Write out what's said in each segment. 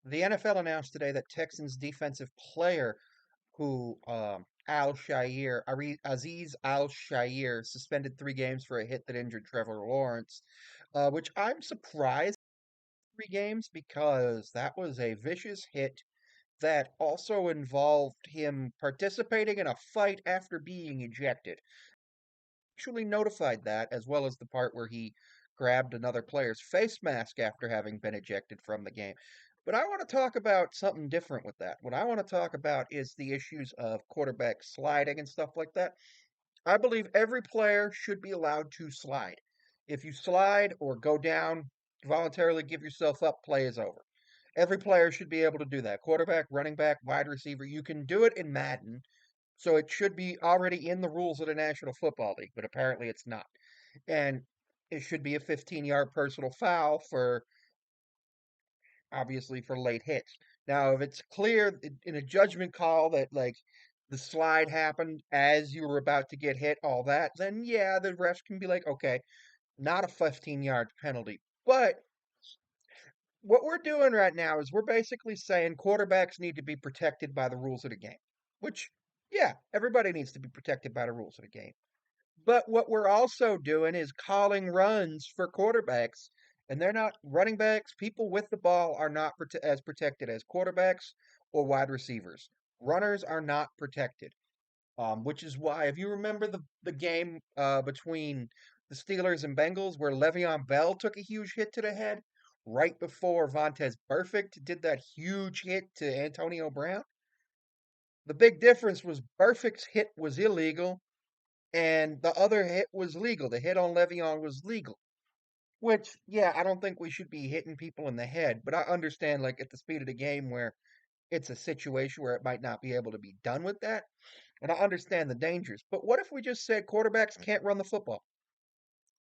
The NFL announced today that Texans defensive player who Aziz Al Shair suspended 3 games for a hit that injured Trevor Lawrence, which I'm surprised 3 games because that was a vicious hit that also involved him participating in a fight after being ejected. Actually notified that, as well as the part where he grabbed another player's face mask after having been ejected from the game. But I want to talk about something different with that. What I want to talk about is the issues of quarterback sliding and stuff like that. I believe every player should be allowed to slide. If you slide or go down, voluntarily give yourself up, play is over. Every player should be able to do that. Quarterback, running back, wide receiver. You can do it in Madden, so it should be already in the rules of the National Football League, but apparently it's not. And it should be a 15-yard personal foul for obviously for late hits. Now, if it's clear in a judgment call that like the slide happened as you were about to get hit, all that, then yeah, the refs can be like, okay, not a 15-yard penalty. But what we're doing right now is we're basically saying quarterbacks need to be protected by the rules of the game, which, yeah, everybody needs to be protected by the rules of the game. But what we're also doing is calling runs for quarterbacks, and they're not running backs. People with the ball are not as protected as quarterbacks or wide receivers. Runners are not protected, which is why, if you remember the game between the Steelers and Bengals, where Le'Veon Bell took a huge hit to the head right before Vontez Burfict did that huge hit to Antonio Brown. The big difference was Burfict's hit was illegal and the other hit was legal. The hit on Le'Veon was legal. Which, yeah, I don't think we should be hitting people in the head, but I understand, like, at the speed of the game where it's a situation where it might not be able to be done with that, and I understand the dangers. But what if we just said quarterbacks can't run the football?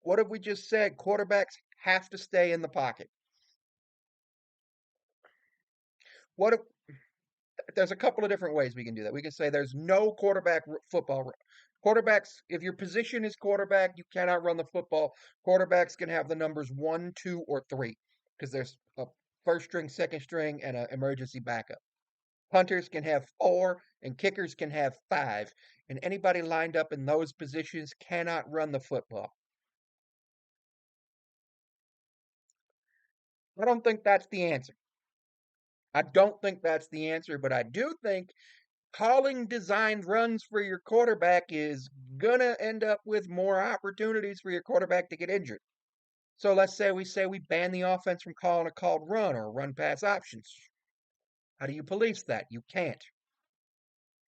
What if we just said quarterbacks have to stay in the pocket? What if there's a couple of different ways we can do that? We can say there's no football. Quarterbacks, if your position is quarterback, you cannot run the football. Quarterbacks can have the numbers one, two, or three because there's a first string, second string, and an emergency backup. Punters can have four, and kickers can have five. And anybody lined up in those positions cannot run the football. I don't think that's the answer. I don't think that's the answer, but I do think calling designed runs for your quarterback is gonna end up with more opportunities for your quarterback to get injured. So let's say we ban the offense from calling a called run or run pass options. How do you police that? You can't.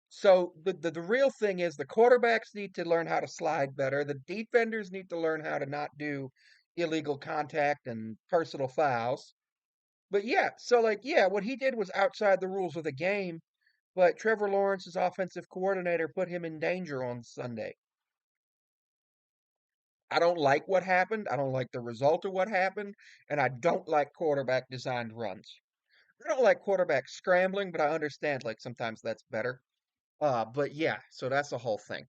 So the real thing is the quarterbacks need to learn how to slide better. The defenders need to learn how to not do illegal contact and personal fouls. But yeah, so like yeah, what he did was outside the rules of the game, but Trevor Lawrence's offensive coordinator put him in danger on Sunday. I don't like what happened. I don't like the result of what happened, and I don't like quarterback designed runs. I don't like quarterback scrambling, but I understand like sometimes that's better. But yeah, so that's the whole thing.